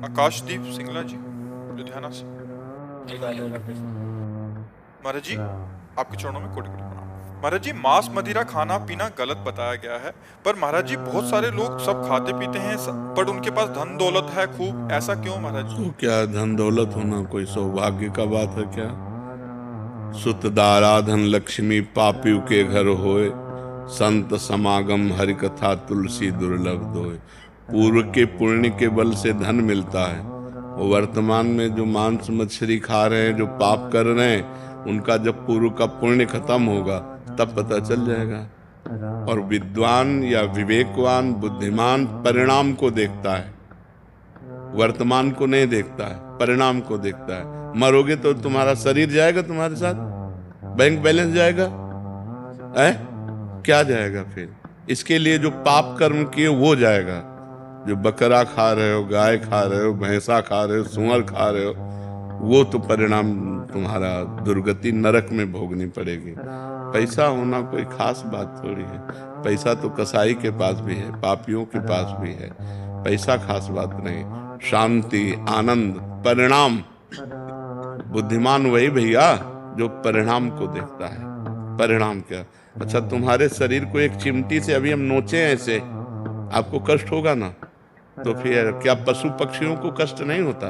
आकाशदीप सिंगला जी, लुधियाना से। महाराज जी, आपके चरणों में कोटि कोटि प्रणाम। महाराज जी, मांस मदिरा खाना पीना गलत बताया गया है, पर महाराज जी बहुत सारे लोग सब खाते पीते हैं, पर उनके पास धन दौलत है खूब, ऐसा क्यों महाराज जी? तो क्या धन दौलत होना कोई सौभाग्य का बात है क्या? सुत दाराधन लक्ष्मी पापियों के घर होए, संत समागम हरि कथा तुलसी दुर्लभ दोए। पूर्व के पुण्य के बल से धन मिलता है, और वर्तमान में जो मांस मछली खा रहे हैं, जो पाप कर रहे हैं, उनका जब पूर्व का पुण्य खत्म होगा तब पता चल जाएगा। और विद्वान या विवेकवान बुद्धिमान परिणाम को देखता है, वर्तमान को नहीं देखता है, परिणाम को देखता है। मरोगे तो तुम्हारा शरीर जाएगा, तुम्हारे साथ बैंक बैलेंस जाएगा है? क्या जाएगा फिर? इसके लिए जो पाप कर्म किए वो जाएगा। जो बकरा खा रहे हो, गाय खा रहे हो, भैंसा खा रहे हो, सुअर खा रहे हो, वो तो परिणाम तुम्हारा दुर्गति नरक में भोगनी पड़ेगी। पैसा होना कोई खास बात थोड़ी है। पैसा तो कसाई के पास भी है, पापियों के पास भी है। पैसा खास बात नहीं। शांति, आनंद, परिणाम। बुद्धिमान वही भैया जो परिणाम को देखता है। परिणाम क्या? अच्छा, तुम्हारे शरीर को एक चिमटी से अभी हम नोचे ऐसे, आपको कष्ट होगा ना? तो फिर क्या पशु पक्षियों को कष्ट नहीं होता?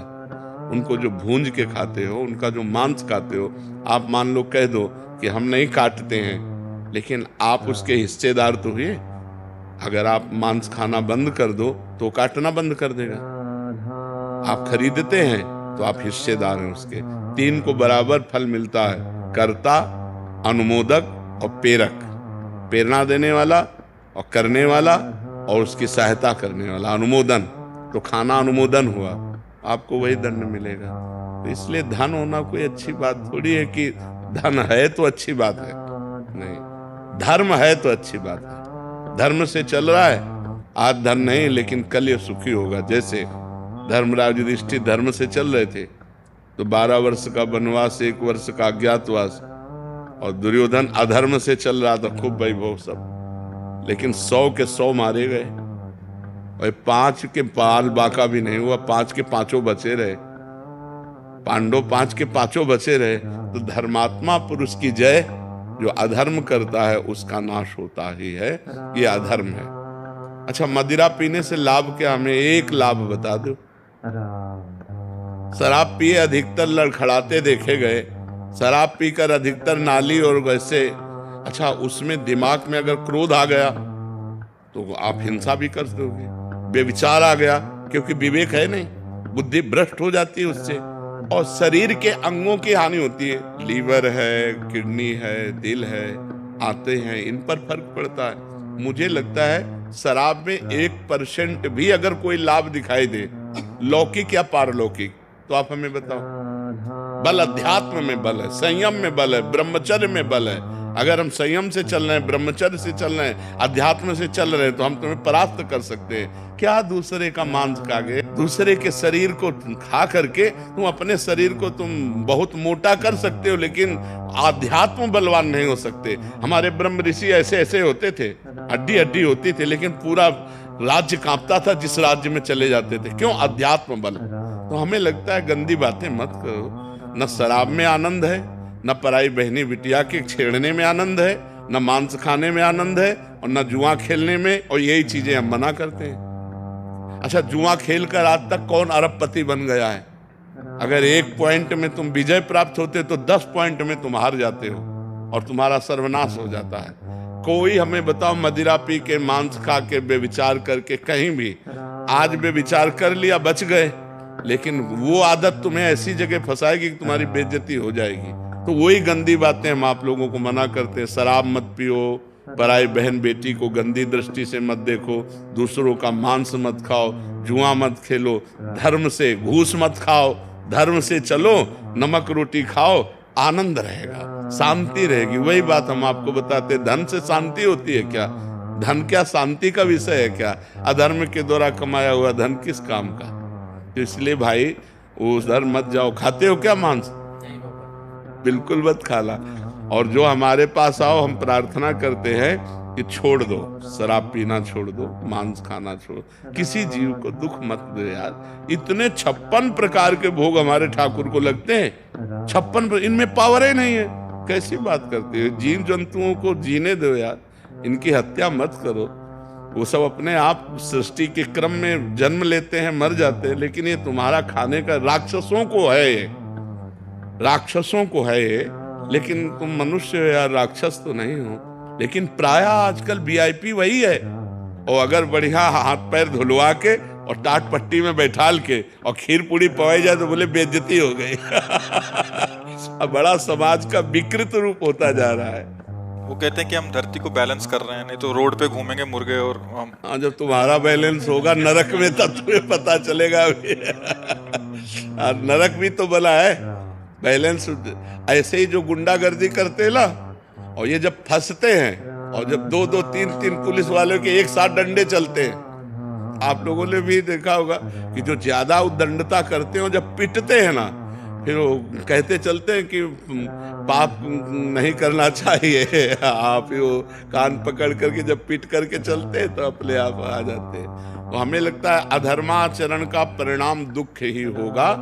उनको जो भूंज के खाते हो, उनका जो मांस खाते हो, आप मान लो कह दो कि हम नहीं काटते हैं, लेकिन आप उसके हिस्सेदार तो हुए। अगर आप मांस खाना बंद कर दो तो काटना बंद कर देगा। आप खरीदते हैं तो आप हिस्सेदार हैं उसके। तीन को बराबर फल मिलता है, कर्ता, अनुमोदक और प्रेरक। प्रेरणा देने वाला और करने वाला और उसकी सहायता करने वाला, अनुमोदन। तो खाना अनुमोदन हुआ, आपको वही दंड मिलेगा। तो इसलिए धन होना कोई अच्छी बात थोड़ी है कि धन है तो अच्छी बात है, नहीं। धर्म है तो अच्छी बात है। धर्म से चल रहा है, आज धन नहीं लेकिन कल ये सुखी होगा। जैसे धर्मराज युधिष्ठिर धर्म से चल रहे थे तो 12 वर्ष का वनवास, 1 वर्ष का अज्ञातवास, और दुर्योधन अधर्म से चल रहा था, खूब वैभव सब, लेकिन 100 के 100 मारे गए और 5 के पाल बाका भी नहीं हुआ। 5 के 5 बचे रहे, पांडव 5 के 5 बचे रहे। तो धर्मात्मा पुरुष की जय, जो अधर्म करता है उसका नाश होता ही है, ये अधर्म है। अच्छा, मदिरा पीने से लाभ क्या? हमें एक लाभ बता दो। शराब पिए अधिकतर लड़खड़ाते देखे गए, शराब पीकर अधिकतर नाली और वैसे। अच्छा, उसमें दिमाग में अगर क्रोध आ गया तो आप हिंसा भी कर दोगे। बेविचार आ गया, क्योंकि विवेक है नहीं, बुद्धि भ्रष्ट हो जाती है उससे, और शरीर के अंगों की हानि होती है। लीवर है, किडनी है, दिल है, आते हैं, इन पर फर्क पड़ता है। मुझे लगता है शराब में 1% भी अगर कोई लाभ दिखाई दे, लौकिक या पारलौकिक, तो आप हमें बताओ। बल अध्यात्म में बल है, संयम में बल है, ब्रह्मचर्य में बल है। अगर हम संयम से चल रहे हैं, ब्रह्मचर्य से चल रहे हैं, अध्यात्म से चल रहे हैं, तो हम तुम्हें परास्त कर सकते हैं। क्या दूसरे का मांस खा के, दूसरे के शरीर को खा करके तुम अपने शरीर को तुम बहुत मोटा कर सकते हो, लेकिन आध्यात्म बलवान नहीं हो सकते। हमारे ब्रह्म ऋषि ऐसे ऐसे होते थे, हड्डी हड्डी होती थी, लेकिन पूरा राज्य कांपता था जिस राज्य में चले जाते थे। क्यों? अध्यात्म बल। तो हमें लगता है गंदी बातें मत करो। न शराब में आनंद है, न पराई बहनी बिटिया के छेड़ने में आनंद है, न मांस खाने में आनंद है, और न जुआ खेलने में, और यही चीजें हम मना करते हैं। अच्छा, जुआ खेलकर आज तक कौन अरबपति बन गया है? अगर 1 पॉइंट में तुम विजय प्राप्त होते तो 10 पॉइंट में तुम हार जाते हो और तुम्हारा सर्वनाश हो जाता है। कोई हमें बताओ, मदिरा पी के, मांस खा के, बेविचार करके, कहीं भी आज बेविचार कर लिया, बच गए, लेकिन वो आदत तुम्हें ऐसी जगह फंसाएगी कि तुम्हारी बेइज्जती हो जाएगी। तो वही गंदी बातें हम आप लोगों को मना करते हैं। शराब मत पियो, पराई बहन बेटी को गंदी दृष्टि से मत देखो, दूसरों का मांस मत खाओ, जुआ मत खेलो, धर्म से घूस मत खाओ, धर्म से चलो, नमक रोटी खाओ, आनंद रहेगा, शांति रहेगी। वही बात हम आपको बताते, धन से शांति होती है क्या? धन क्या शांति का विषय है क्या? अधर्म के द्वारा कमाया हुआ धन किस काम का? तो इसलिए भाई उधर मत जाओ। खाते हो क्या मांस? बिल्कुल मत खाला। और जो हमारे पास आओ, हम प्रार्थना करते हैं कि छोड़ दो, शराब पीना छोड़ दो, मांस खाना छोड़, किसी जीव को दुख मत दो यार। इतने 56 प्रकार के भोग हमारे ठाकुर को लगते हैं, 56, इनमें पावर ही नहीं है। कैसी बात करते हो? जीव जंतुओं को जीने दो यार, इनकी हत्या मत करो। वो सब अपने आप सृष्टि के क्रम में जन्म लेते हैं, मर जाते हैं, लेकिन ये तुम्हारा खाने का राक्षसों को है, ये राक्षसों को है ये। लेकिन तुम मनुष्य हो यार, राक्षस तो नहीं हो। लेकिन प्रायः आजकल वीआईपी वही है, और अगर बढ़िया हाथ पैर धुलवा के और टाट पट्टी में बैठाल के और खीर पूड़ी पवाई जाए तो बोले बेइज्जती हो गई। बड़ा समाज का विकृत रूप होता जा रहा है। वो कहते हैं कि हम धरती को बैलेंस कर रहे हैं, नहीं तो रोड पे घूमेंगे मुर्गे और हम। हाँ, जब तुम्हारा बैलेंस होगा नरक में तब तुम्हें पता चलेगा। नरक भी तो बना है बैलेंस। ऐसे ही जो गुंडागर्दी करते ना, और ये जब फंसते हैं, और जब 2-2, 3-3 पुलिस वालों के एक साथ डंडे चलते हैं, आप लोगों ने भी देखा होगा कि जो ज्यादा उद्दंडता करते हैं, जब पिटते हैं ना, फिर वो कहते चलते हैं कि पाप नहीं करना चाहिए। आप ही वो कान पकड़ करके जब पीट करके चलते हैं तो अपने आप आ जाते हैं। तो हमें लगता है अधर्माचरण का परिणाम दुख ही होगा।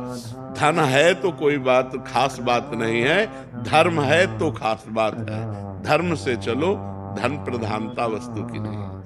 धन है तो कोई बात खास बात नहीं है, धर्म है तो खास बात है। धर्म से चलो, धन प्रधानता वस्तु की नहीं।